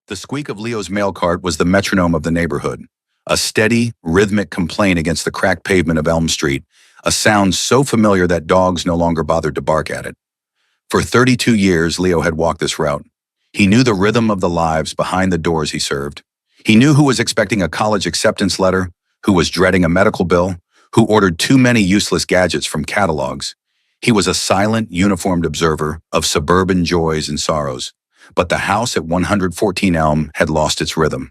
The squeak of Leo's mail cart was the metronome of the neighborhood, a steady, rhythmic complaint against the cracked pavement of Elm Street, a sound so familiar that dogs no longer bothered to bark at it. For 32 years, Leo had walked this route. He knew the rhythm of the lives behind the doors he served. He knew who was expecting a college acceptance letter, who was dreading a medical bill, who ordered too many useless gadgets from catalogs. He was a silent, uniformed observer of suburban joys and sorrows. But the house at 114 Elm had lost its rhythm.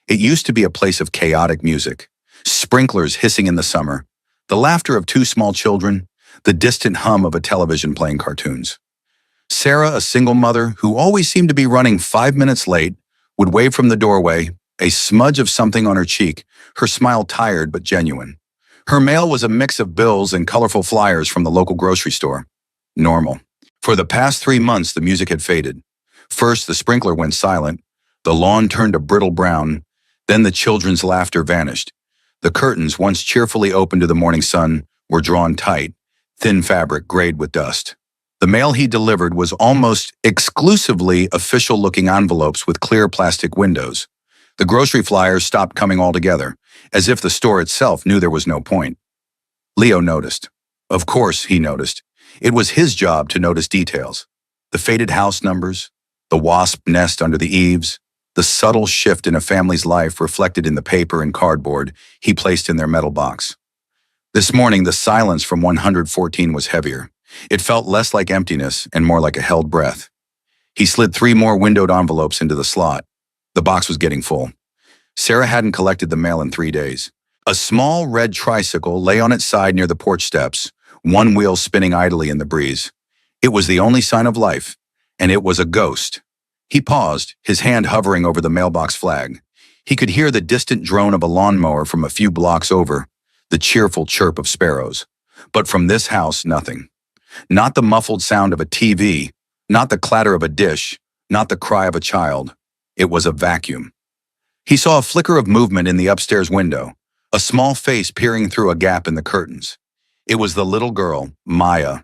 It used to be a place of chaotic music, sprinklers hissing in the summer, the laughter of two small children, the distant hum of a television playing cartoons. Sarah, a single mother who always seemed to be running 5 minutes late, would wave from the doorway, a smudge of something on her cheek, her smile tired but genuine. Her mail was a mix of bills and colorful flyers from the local grocery store. Normal. For the past 3 months, the music had faded. First, the sprinkler went silent. The lawn turned a brittle brown. Then the children's laughter vanished. The curtains, once cheerfully open to the morning sun, were drawn tight, thin fabric grayed with dust. The mail he delivered was almost exclusively official-looking envelopes with clear plastic windows. The grocery flyers stopped coming altogether, as if the store itself knew there was no point. Leo noticed. Of course, he noticed. It was his job to notice details. The faded house numbers, the wasp nest under the eaves, the subtle shift in a family's life reflected in the paper and cardboard he placed in their metal box. This morning, the silence from 114 was heavier. It felt less like emptiness and more like a held breath. He slid 3 more windowed envelopes into the slot. The box was getting full. Sarah hadn't collected the mail in 3 days. A small red tricycle lay on its side near the porch steps, one wheel spinning idly in the breeze. It was the only sign of life, and it was a ghost. He paused, his hand hovering over the mailbox flag. He could hear the distant drone of a lawnmower from a few blocks over, the cheerful chirp of sparrows. But from this house, nothing. Not the muffled sound of a TV, not the clatter of a dish, not the cry of a child. It was a vacuum. He saw a flicker of movement in the upstairs window, a small face peering through a gap in the curtains. It was the little girl, Maya.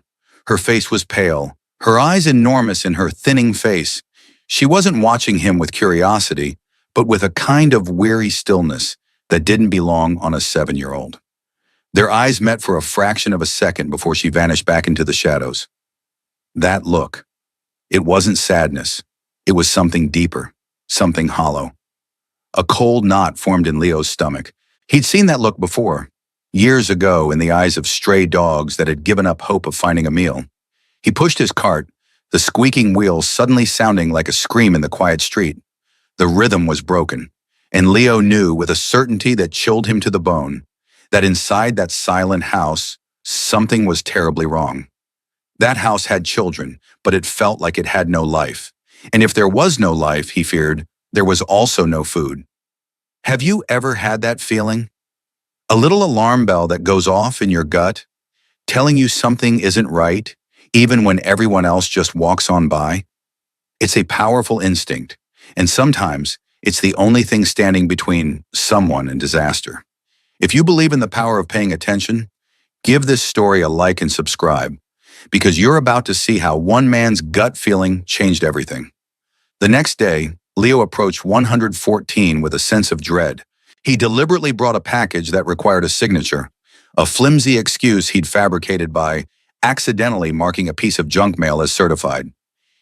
Her face was pale, her eyes enormous in her thinning face. She wasn't watching him with curiosity, but with a kind of weary stillness that didn't belong on a 7-year-old. Their eyes met for a fraction of a second before she vanished back into the shadows. That look. It wasn't sadness. It was something deeper, something hollow. A cold knot formed in Leo's stomach. He'd seen that look before, years ago in the eyes of stray dogs that had given up hope of finding a meal. He pushed his cart, the squeaking wheels suddenly sounding like a scream in the quiet street. The rhythm was broken, and Leo knew with a certainty that chilled him to the bone that inside that silent house, something was terribly wrong. That house had children, but it felt like it had no life. And if there was no life, he feared, there was also no food. Have you ever had that feeling? A little alarm bell that goes off in your gut, telling you something isn't right, even when everyone else just walks on by? It's a powerful instinct, and sometimes it's the only thing standing between someone and disaster. If you believe in the power of paying attention, give this story a like and subscribe, because you're about to see how one man's gut feeling changed everything. The next day, Leo approached 114 with a sense of dread. He deliberately brought a package that required a signature, a flimsy excuse he'd fabricated by accidentally marking a piece of junk mail as certified.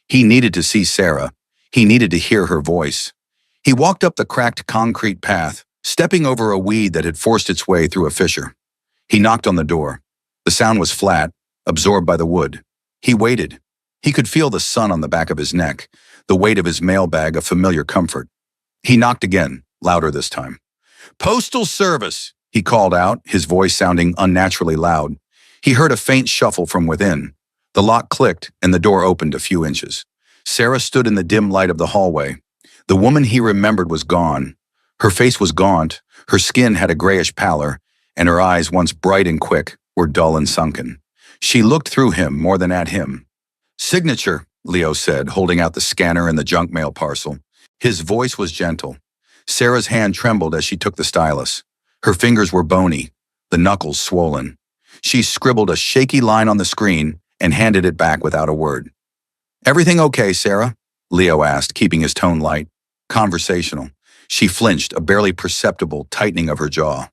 He needed to see Sarah. He needed to hear her voice. He walked up the cracked concrete path, stepping over a weed that had forced its way through a fissure. He knocked on the door. The sound was flat, absorbed by the wood. He waited. He could feel the sun on the back of his neck, the weight of his mailbag a familiar comfort. He knocked again, louder this time. "Postal Service," he called out, his voice sounding unnaturally loud. He heard a faint shuffle from within. The lock clicked, and the door opened a few inches. Sarah stood in the dim light of the hallway. The woman he remembered was gone. Her face was gaunt, her skin had a grayish pallor, and her eyes, once bright and quick, were dull and sunken. She looked through him more than at him. "Signature," Leo said, holding out the scanner and the junk mail parcel. His voice was gentle. Sarah's hand trembled as she took the stylus. Her fingers were bony, the knuckles swollen. She scribbled a shaky line on the screen and handed it back without a word. "Everything okay, Sarah?" Leo asked, keeping his tone light. Conversational. She flinched, a barely perceptible tightening of her jaw.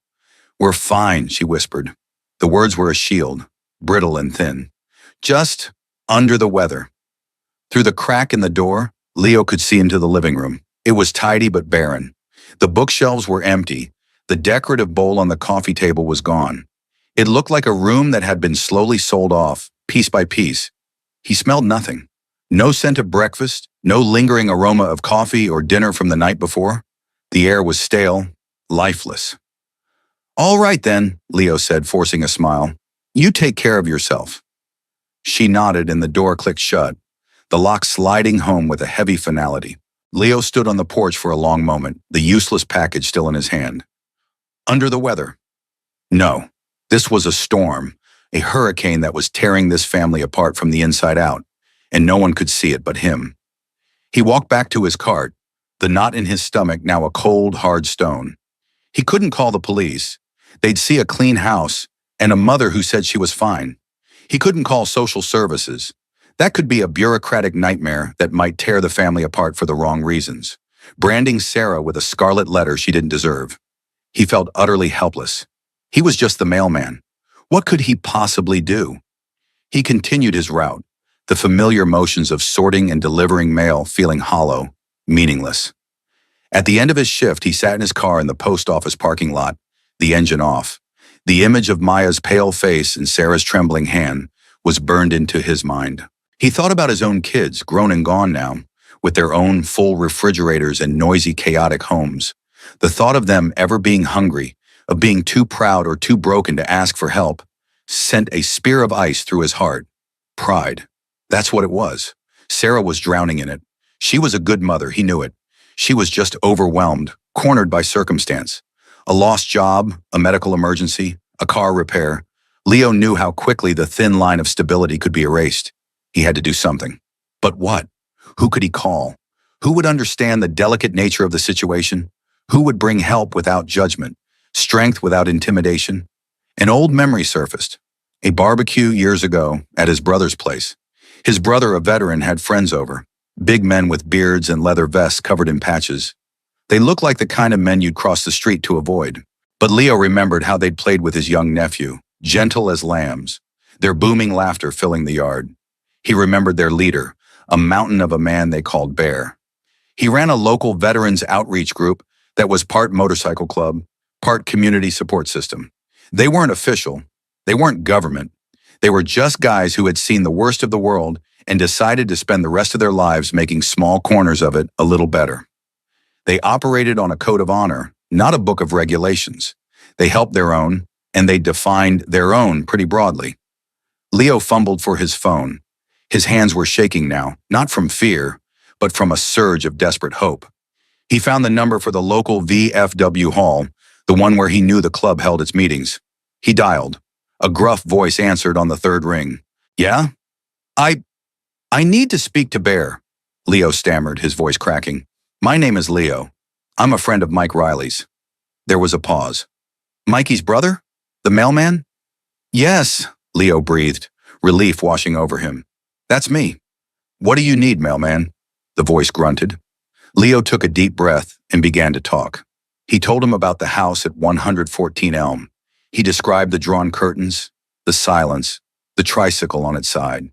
"We're fine," she whispered. The words were a shield, brittle and thin. "Just under the weather." Through the crack in the door, Leo could see into the living room. It was tidy but barren. The bookshelves were empty. The decorative bowl on the coffee table was gone. It looked like a room that had been slowly sold off, piece by piece. He smelled nothing. No scent of breakfast, no lingering aroma of coffee or dinner from the night before. The air was stale, lifeless. "All right then," Leo said, forcing a smile. "You take care of yourself." She nodded and the door clicked shut, the lock sliding home with a heavy finality. Leo stood on the porch for a long moment, the useless package still in his hand. Under the weather? No. This was a storm, a hurricane that was tearing this family apart from the inside out, and no one could see it but him. He walked back to his cart, the knot in his stomach now a cold, hard stone. He couldn't call the police. They'd see a clean house and a mother who said she was fine. He couldn't call social services. That could be a bureaucratic nightmare that might tear the family apart for the wrong reasons, branding Sarah with a scarlet letter she didn't deserve. He felt utterly helpless. He was just the mailman. What could he possibly do? He continued his route, the familiar motions of sorting and delivering mail feeling hollow, meaningless. At the end of his shift, he sat in his car in the post office parking lot, the engine off. The image of Maya's pale face and Sarah's trembling hand was burned into his mind. He thought about his own kids, grown and gone now, with their own full refrigerators and noisy, chaotic homes. The thought of them ever being hungry, of being too proud or too broken to ask for help, sent a spear of ice through his heart. Pride. That's what it was. Sarah was drowning in it. She was a good mother, he knew it. She was just overwhelmed, cornered by circumstance. A lost job, a medical emergency, a car repair. Leo knew how quickly the thin line of stability could be erased. He had to do something. But what? Who could he call? Who would understand the delicate nature of the situation? Who would bring help without judgment, strength without intimidation? An old memory surfaced. A barbecue years ago at his brother's place. His brother, a veteran, had friends over. Big men with beards and leather vests covered in patches. They looked like the kind of men you'd cross the street to avoid. But Leo remembered how they'd played with his young nephew, gentle as lambs, their booming laughter filling the yard. He remembered their leader, a mountain of a man they called Bear. He ran a local veterans outreach group that was part motorcycle club, part community support system. They weren't official. They weren't government. They were just guys who had seen the worst of the world and decided to spend the rest of their lives making small corners of it a little better. They operated on a code of honor, not a book of regulations. They helped their own, and they defined their own pretty broadly. Leo fumbled for his phone. His hands were shaking now, not from fear, but from a surge of desperate hope. He found the number for the local VFW hall, the one where he knew the club held its meetings. He dialed. A gruff voice answered on the third ring. "Yeah? I need to speak to Bear," Leo stammered, his voice cracking. "My name is Leo. I'm a friend of Mike Riley's." There was a pause. "Mikey's brother? The mailman?" "Yes," Leo breathed, relief washing over him. "That's me." "What do you need, mailman?" the voice grunted. Leo took a deep breath and began to talk. He told him about the house at 114 Elm. He described the drawn curtains, the silence, the tricycle on its side.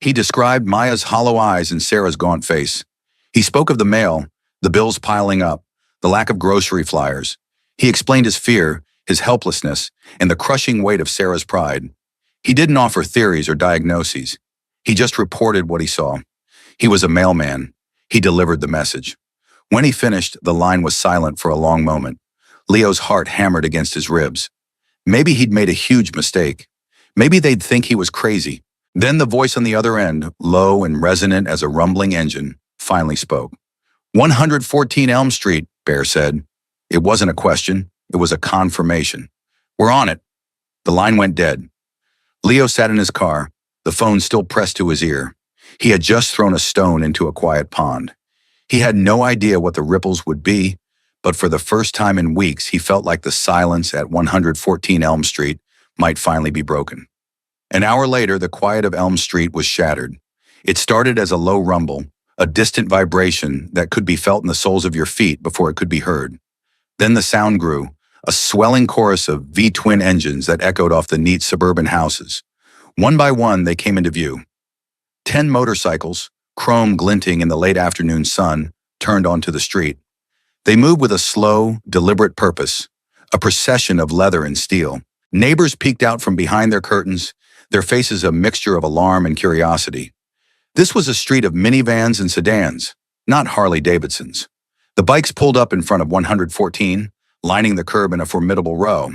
He described Maya's hollow eyes and Sarah's gaunt face. He spoke of the mail, the bills piling up, the lack of grocery flyers. He explained his fear, his helplessness, and the crushing weight of Sarah's pride. He didn't offer theories or diagnoses. He just reported what he saw. He was a mailman. He delivered the message. When he finished, the line was silent for a long moment. Leo's heart hammered against his ribs. Maybe he'd made a huge mistake. Maybe they'd think he was crazy. Then the voice on the other end, low and resonant as a rumbling engine, finally spoke. 114 Elm Street, Bear said. It wasn't a question. It was a confirmation. "We're on it." The line went dead. Leo sat in his car, the phone still pressed to his ear. He had just thrown a stone into a quiet pond. He had no idea what the ripples would be, but for the first time in weeks, he felt like the silence at 114 Elm Street might finally be broken. An hour later, the quiet of Elm Street was shattered. It started as a low rumble, a distant vibration that could be felt in the soles of your feet before it could be heard. Then the sound grew, a swelling chorus of V-twin engines that echoed off the neat suburban houses. One by one, they came into view. 10 motorcycles, chrome glinting in the late afternoon sun, turned onto the street. They moved with a slow, deliberate purpose, a procession of leather and steel. Neighbors peeked out from behind their curtains, their faces a mixture of alarm and curiosity. This was a street of minivans and sedans, not Harley-Davidsons. The bikes pulled up in front of 114, lining the curb in a formidable row.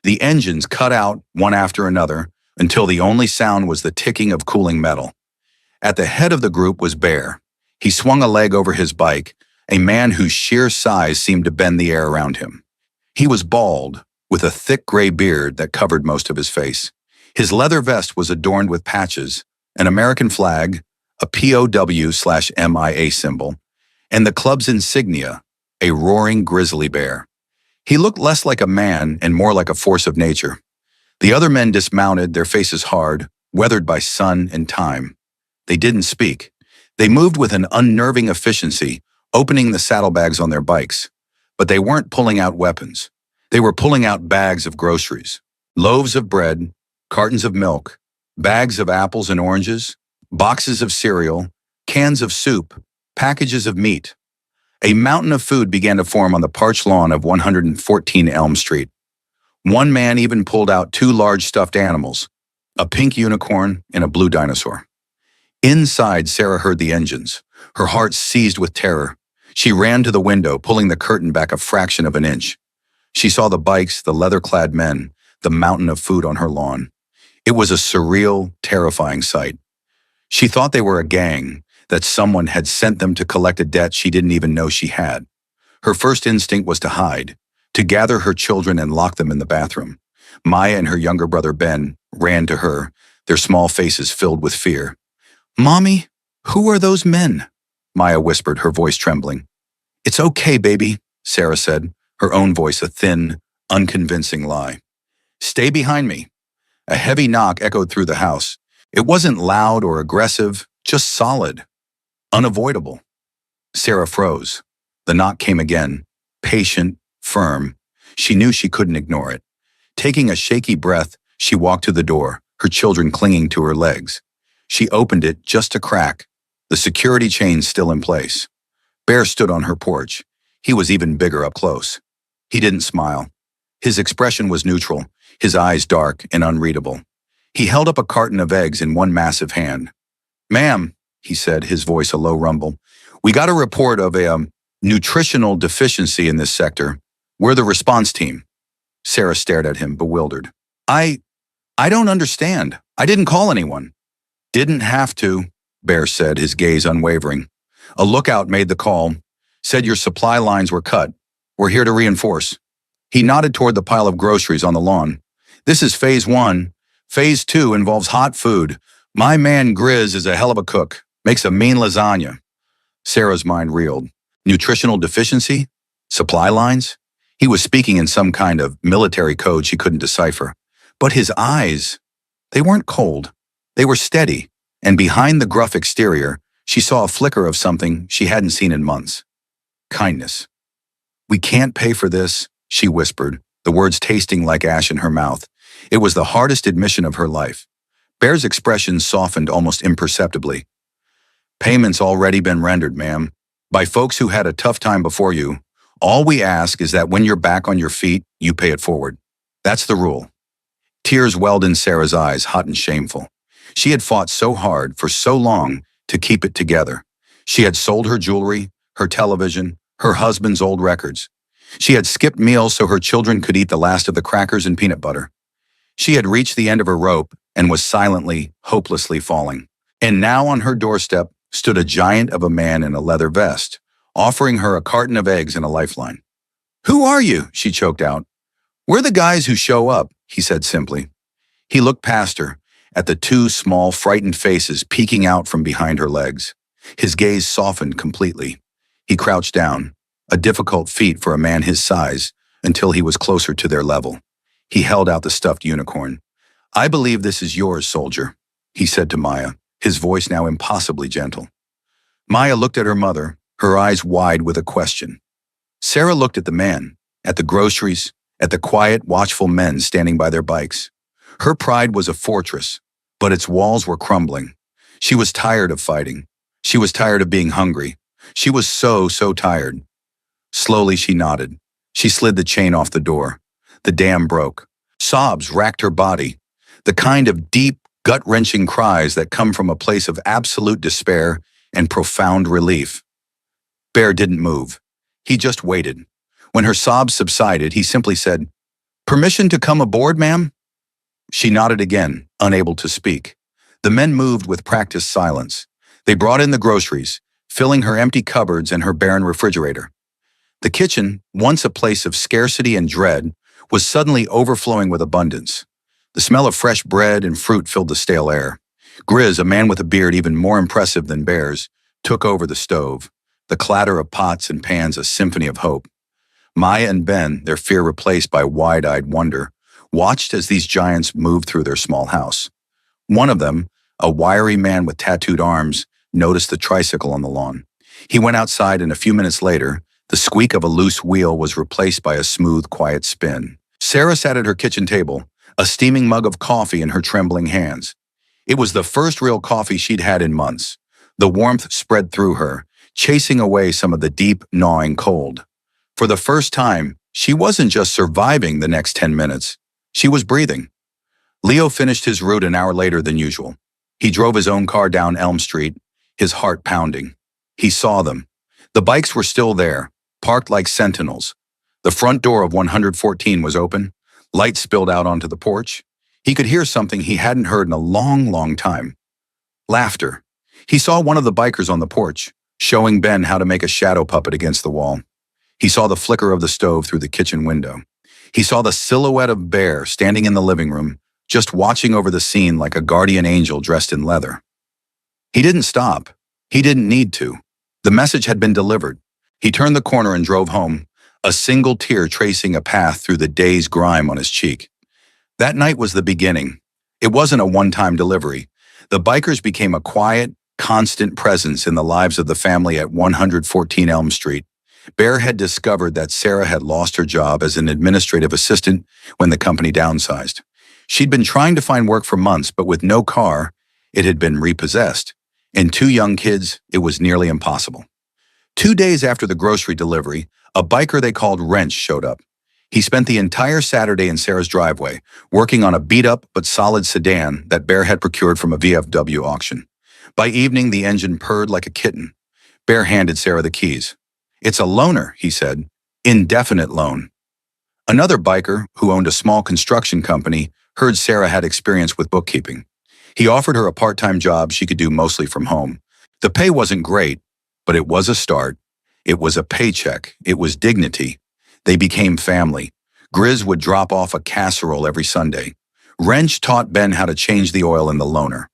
The engines cut out, one after another, until the only sound was the ticking of cooling metal. At the head of the group was Bear. He swung a leg over his bike, a man whose sheer size seemed to bend the air around him. He was bald, with a thick gray beard that covered most of his face. His leather vest was adorned with patches, an American flag, a POW/MIA symbol, and the club's insignia, a roaring grizzly bear. He looked less like a man and more like a force of nature. The other men dismounted, their faces hard, weathered by sun and time. They didn't speak. They moved with an unnerving efficiency, opening the saddlebags on their bikes. But they weren't pulling out weapons. They were pulling out bags of groceries, loaves of bread, cartons of milk, bags of apples and oranges, boxes of cereal, cans of soup, packages of meat. A mountain of food began to form on the parched lawn of 114 Elm Street. One man even pulled out 2 large stuffed animals, a pink unicorn and a blue dinosaur. Inside, Sarah heard the engines. Her heart seized with terror. She ran to the window, pulling the curtain back a fraction of an inch. She saw the bikes, the leather-clad men, the mountain of food on her lawn. It was a surreal, terrifying sight. She thought they were a gang, that someone had sent them to collect a debt she didn't even know she had. Her first instinct was to hide, to gather her children and lock them in the bathroom. Maya and her younger brother Ben ran to her, their small faces filled with fear. "Mommy, who are those men?" Maya whispered, her voice trembling. "It's okay, baby," Sarah said, her own voice a thin, unconvincing lie. "Stay behind me." A heavy knock echoed through the house. It wasn't loud or aggressive, just solid, unavoidable. Sarah froze. The knock came again, patient, firm. She knew she couldn't ignore it. Taking a shaky breath, she walked to the door, her children clinging to her legs. She opened it just a crack, the security chains still in place. Bear stood on her porch. He was even bigger up close. He didn't smile. His expression was neutral, his eyes dark and unreadable. He held up a carton of eggs in one massive hand. "Ma'am," he said, his voice a low rumble, "we got a report of a nutritional deficiency in this sector. We're the response team." Sarah stared at him, bewildered. I don't understand. I didn't call anyone." "Didn't have to," Bear said, his gaze unwavering. "A lookout made the call, said your supply lines were cut. We're here to reinforce." He nodded toward the pile of groceries on the lawn. "This is phase 1. Phase 2 involves hot food. My man Grizz is a hell of a cook. Makes a mean lasagna." Sarah's mind reeled. Nutritional deficiency? Supply lines? He was speaking in some kind of military code she couldn't decipher. But his eyes, they weren't cold. They were steady, and behind the gruff exterior, she saw a flicker of something she hadn't seen in months. Kindness. "We can't pay for this," she whispered, the words tasting like ash in her mouth. It was the hardest admission of her life. Bear's expression softened almost imperceptibly. "Payment's already been rendered, ma'am, by folks who had a tough time before you. All we ask is that when you're back on your feet, you pay it forward. That's the rule." Tears welled in Sarah's eyes, hot and shameful. She had fought so hard for so long to keep it together. She had sold her jewelry, her television, her husband's old records. She had skipped meals so her children could eat the last of the crackers and peanut butter. She had reached the end of her rope and was silently, hopelessly falling. And now on her doorstep stood a giant of a man in a leather vest, offering her a carton of eggs and a lifeline. "Who are you?" she choked out. "We're the guys who show up," he said simply. He looked past her, at the 2 small, frightened faces peeking out from behind her legs. His gaze softened completely. He crouched down, a difficult feat for a man his size, until he was closer to their level. He held out the stuffed unicorn. "I believe this is yours, soldier," he said to Maya, his voice now impossibly gentle. Maya looked at her mother, her eyes wide with a question. Sarah looked at the man, at the groceries, at the quiet, watchful men standing by their bikes. Her pride was a fortress, but its walls were crumbling. She was tired of fighting. She was tired of being hungry. She was so tired. Slowly she nodded. She slid the chain off the door. The dam broke. Sobs racked her body, the kind of deep, gut-wrenching cries that come from a place of absolute despair and profound relief. Bear didn't move. He just waited. When her sobs subsided, he simply said, "Permission to come aboard, ma'am?" She nodded again, unable to speak. The men moved with practiced silence. They brought in the groceries, filling her empty cupboards and her barren refrigerator. The kitchen, once a place of scarcity and dread, was suddenly overflowing with abundance. The smell of fresh bread and fruit filled the stale air. Grizz, a man with a beard even more impressive than Bear's, took over the stove, the clatter of pots and pans a symphony of hope. Maya and Ben, their fear replaced by wide-eyed wonder, watched as these giants moved through their small house. One of them, a wiry man with tattooed arms, noticed the tricycle on the lawn. He went outside, and a few minutes later, the squeak of a loose wheel was replaced by a smooth, quiet spin. Sarah sat at her kitchen table, a steaming mug of coffee in her trembling hands. It was the first real coffee she'd had in months. The warmth spread through her, chasing away some of the deep, gnawing cold. For the first time, she wasn't just surviving the next 10 minutes. She was breathing. Leo finished his route an hour later than usual. He drove his own car down Elm Street, his heart pounding. He saw them. The bikes were still there, parked like sentinels. The front door of 114 was open. Light spilled out onto the porch. He could hear something he hadn't heard in a long time. Laughter. He saw one of the bikers on the porch, showing Ben how to make a shadow puppet against the wall. He saw the flicker of the stove through the kitchen window. He saw the silhouette of Bear standing in the living room, just watching over the scene like a guardian angel dressed in leather. He didn't stop. He didn't need to. The message had been delivered. He turned the corner and drove home, a single tear tracing a path through the day's grime on his cheek. That night was the beginning. It wasn't a one-time delivery. The bikers became a quiet, constant presence in the lives of the family at 114 Elm Street. Bear had discovered that Sarah had lost her job as an administrative assistant when the company downsized. She'd been trying to find work for months, but with no car, it had been repossessed. And 2 young kids, it was nearly impossible. 2 days after the grocery delivery, a biker they called Wrench showed up. He spent the entire Saturday in Sarah's driveway, working on a beat-up but solid sedan that Bear had procured from a VFW auction. By evening, the engine purred like a kitten. Bear handed Sarah the keys. "It's a loaner," he said. "Indefinite loan." Another biker, who owned a small construction company, heard Sarah had experience with bookkeeping. He offered her a part-time job she could do mostly from home. The pay wasn't great, but it was a start. It was a paycheck. It was dignity. They became family. Grizz would drop off a casserole every Sunday. Wrench taught Ben how to change the oil in the loaner.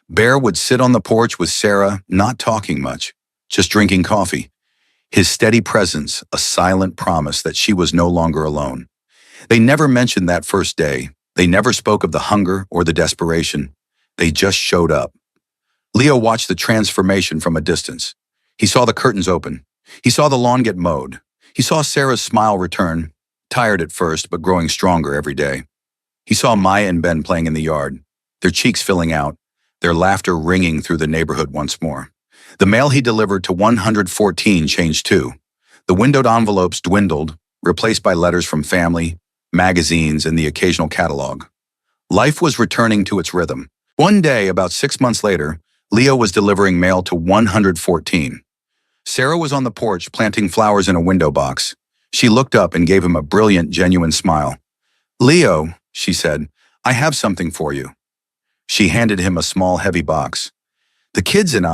Bear would sit on the porch with Sarah, not talking much, just drinking coffee. His steady presence, a silent promise that she was no longer alone. They never mentioned that first day. They never spoke of the hunger or the desperation. They just showed up. Leo watched the transformation from a distance. He saw the curtains open. He saw the lawn get mowed. He saw Sarah's smile return, tired at first but growing stronger every day. He saw Maya and Ben playing in the yard, their cheeks filling out, their laughter ringing through the neighborhood once more. The mail he delivered to 114 changed too. The windowed envelopes dwindled, replaced by letters from family, magazines, and the occasional catalog. Life was returning to its rhythm. One day, about 6 months later, Leo was delivering mail to 114. Sarah was on the porch planting flowers in a window box. She looked up and gave him a brilliant, genuine smile. "Leo," she said, "I have something for you." She handed him a small, heavy box. "The kids and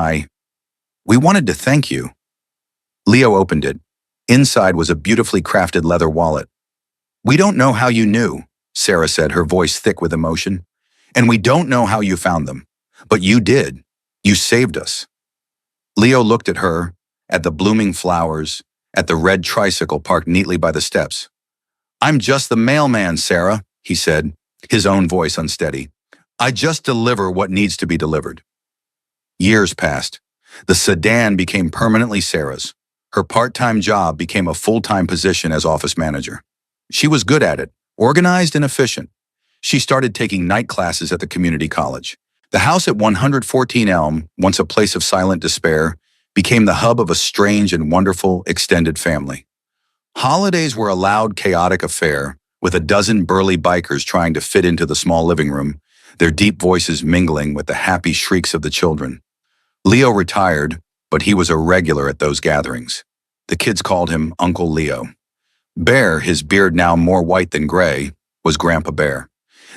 we wanted to thank you." Leo opened it. Inside was a beautifully crafted leather wallet. "We don't know how you knew," Sarah said, her voice thick with emotion. "And we don't know how you found them. But you did. You saved us." Leo looked at her, at the blooming flowers, at the red tricycle parked neatly by the steps. "I'm just the mailman, Sarah," he said, his own voice unsteady. "I just deliver what needs to be delivered." Years passed. The sedan became permanently Sarah's. Her part-time job became a full-time position as office manager. She was good at it, organized and efficient. She started taking night classes at the community college. The house at 114 Elm, once a place of silent despair, became the hub of a strange and wonderful extended family. Holidays were a loud, chaotic affair, with a dozen burly bikers trying to fit into the small living room, their deep voices mingling with the happy shrieks of the children. Leo retired, but he was a regular at those gatherings. The kids called him Uncle Leo. Bear, his beard now more white than gray, was Grandpa Bear.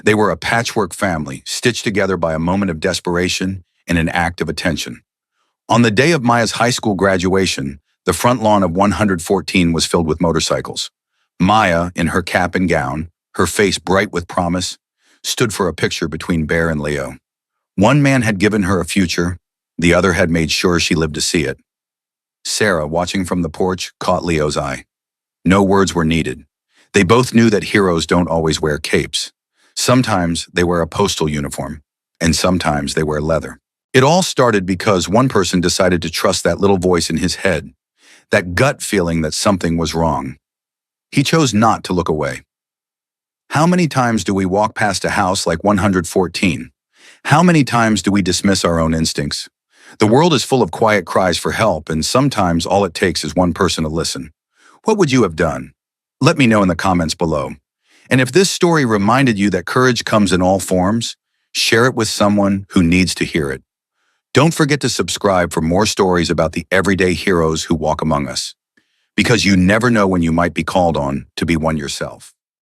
They were a patchwork family, stitched together by a moment of desperation and an act of attention. On the day of Maya's high school graduation, the front lawn of 114 was filled with motorcycles. Maya, in her cap and gown, her face bright with promise, stood for a picture between Bear and Leo. One man had given her a future, the other had made sure she lived to see it. Sarah, watching from the porch, caught Leo's eye. No words were needed. They both knew that heroes don't always wear capes. Sometimes they wear a postal uniform, and sometimes they wear leather. It all started because one person decided to trust that little voice in his head, that gut feeling that something was wrong. He chose not to look away. How many times do we walk past a house like 114? How many times do we dismiss our own instincts? The world is full of quiet cries for help, and sometimes all it takes is one person to listen. What would you have done? Let me know in the comments below. And if this story reminded you that courage comes in all forms, share it with someone who needs to hear it. Don't forget to subscribe for more stories about the everyday heroes who walk among us, because you never know when you might be called on to be one yourself.